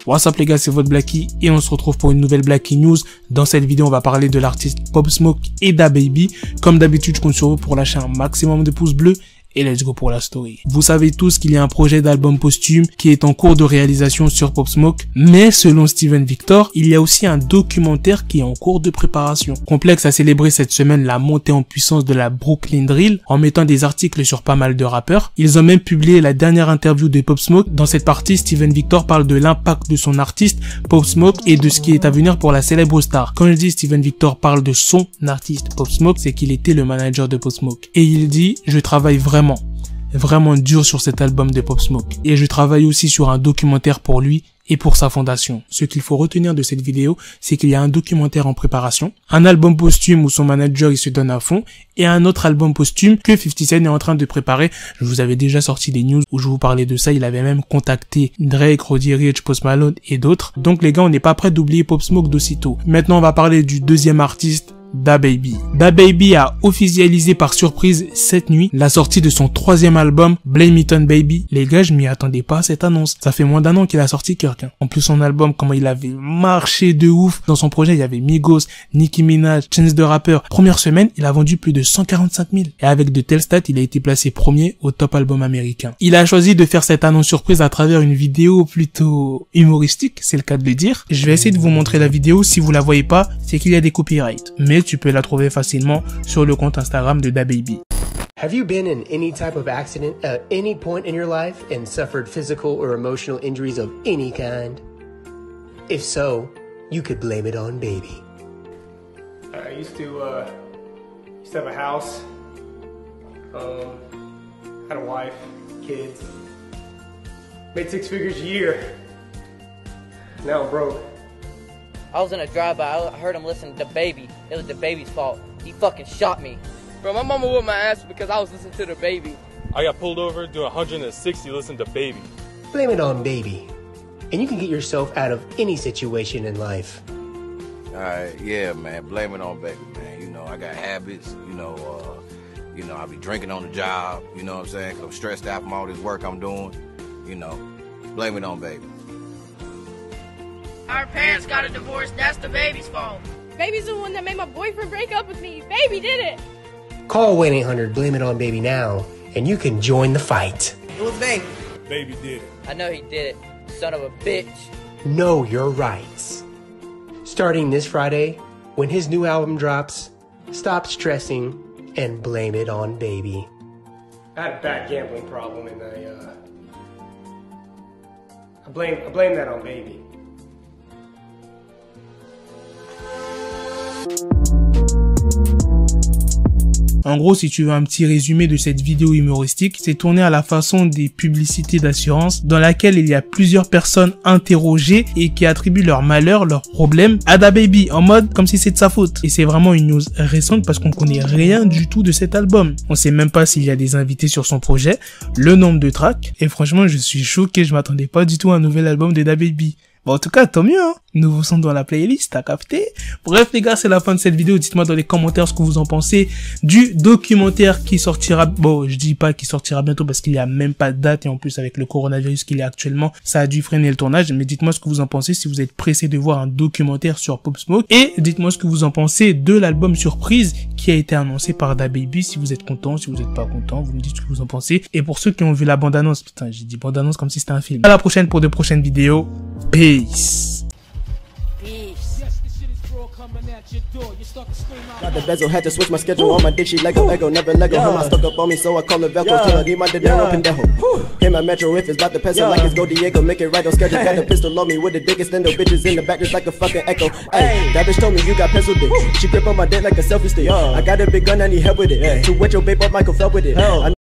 What's up les gars, c'est votre Blacky et on se retrouve pour une nouvelle Blacky News. Dans cette vidéo, on va parler de l'artiste Pop Smoke et DaBaby. Comme d'habitude, je compte sur vous pour lâcher un maximum de pouces bleus. Et let's go pour la story. Vous savez tous qu'il y a un projet d'album posthume qui est en cours de réalisation sur Pop Smoke, mais selon Steven Victor, il y a aussi un documentaire qui est en cours de préparation. Complex a célébré cette semaine la montée en puissance de la Brooklyn Drill en mettant des articles sur pas mal de rappeurs. Ils ont même publié la dernière interview de Pop Smoke. Dans cette partie, Steven Victor parle de l'impact de son artiste Pop Smoke et de ce qui est à venir pour la célèbre star. Quand je dis Steven Victor parle de son artiste Pop Smoke, c'est qu'il était le manager de Pop Smoke. Et il dit « Je travaille vraiment dur sur cet album de Pop Smoke. Et je travaille aussi sur un documentaire pour lui et pour sa fondation. » Ce qu'il faut retenir de cette vidéo, c'est qu'il y a un documentaire en préparation, un album posthume où son manager il se donne à fond, et un autre album posthume que 50 Cent est en train de préparer. Je vous avais déjà sorti des news où je vous parlais de ça, il avait même contacté Drake, Roddy Ricch, Post Malone et d'autres. Donc les gars, on n'est pas prêt d'oublier Pop Smoke d'aussitôt. Maintenant, on va parler du deuxième artiste, DaBaby. DaBaby a officialisé par surprise cette nuit la sortie de son troisième album, Blame It On Baby. Les gars, je m'y attendais pas à cette annonce. Ça fait moins d'un an qu'il a sorti Kirk. En plus, son album, comment il avait marché de ouf. Dans son projet, il y avait Migos, Nicki Minaj, Chance the Rapper. Première semaine, il a vendu plus de 145 000. Et avec de telles stats, il a été placé premier au top album américain. Il a choisi de faire cette annonce surprise à travers une vidéo plutôt humoristique, c'est le cas de le dire. Je vais essayer de vous montrer la vidéo. Si vous la voyez pas, c'est qu'il y a des copyrights. Mais tu peux la trouver facilement sur le compte Instagram de DaBaby. Have you been in any type of accident at any point in your life and suffered physical or emotional injuries of any kind? If so, you could blame it on baby. I used to have a house, had a wife, kids, made 6 figures a year. Now I'm broke. I was in a drive-by, I heard him listen to DaBaby. It was DaBaby's fault. He fucking shot me. Bro, my mama whooped my ass because I was listening to DaBaby. I got pulled over doing 160 listening to Baby. Blame it on baby. And you can get yourself out of any situation in life. Yeah, man, blame it on baby, man. You know, I got habits, I be drinking on the job, you know what I'm saying? 'Cause I'm stressed out from all this work I'm doing, blame it on baby. Our parents got a divorce, that's DaBaby's fault. Baby's the one that made my boyfriend break up with me. Baby did it. Call 1-800 Blame It On Baby now, and you can join the fight. It was Baby. Baby did it. I know he did it. Son of a bitch. Know your rights. Starting this Friday, when his new album drops, stop stressing and blame it on baby. I had a bad gambling problem and I blame that on baby. En gros, si tu veux un petit résumé de cette vidéo humoristique, c'est tourné à la façon des publicités d'assurance dans laquelle il y a plusieurs personnes interrogées et qui attribuent leur malheur, leurs problèmes à DaBaby en mode comme si c'est de sa faute. Et c'est vraiment une news récente parce qu'on connaît rien du tout de cet album. On sait même pas s'il y a des invités sur son projet, le nombre de tracks et franchement, je suis choqué, je m'attendais pas du tout à un nouvel album de DaBaby. Bon, en tout cas, tant mieux, hein. Nouveau son dans la playlist, t'as capté? Bref, les gars, c'est la fin de cette vidéo. Dites-moi dans les commentaires ce que vous en pensez du documentaire qui sortira. Bon, je dis pas qu'il sortira bientôt parce qu'il y a même pas de date et en plus avec le coronavirus qu'il y a actuellement, ça a dû freiner le tournage. Mais dites-moi ce que vous en pensez si vous êtes pressé de voir un documentaire sur Pop Smoke. Et dites-moi ce que vous en pensez de l'album surprise qui a été annoncé par DaBaby. Si vous êtes content, si vous êtes pas content, vous me dites ce que vous en pensez. Et pour ceux qui ont vu la bande-annonce, putain, j'ai dit bande-annonce comme si c'était un film. À la prochaine pour de prochaines vidéos. Peace. Got the bezel, had to switch my schedule. On my dick, she Lego, never Lego. Her mind stuck up on me, so I call her Velcro. Till I need my dinero pendejo. Hit my metro if it's about to peso, like it's Go Diego. Make it right on schedule. Got a pistol on me with the dick extendo. Bitches in the back just like a fucking echo. Hey, that bitch told me you got pencil dick. She grip on my dick like a selfie stick. I got a big gun, I need help with it. To wet your babe up, Michael fell with it.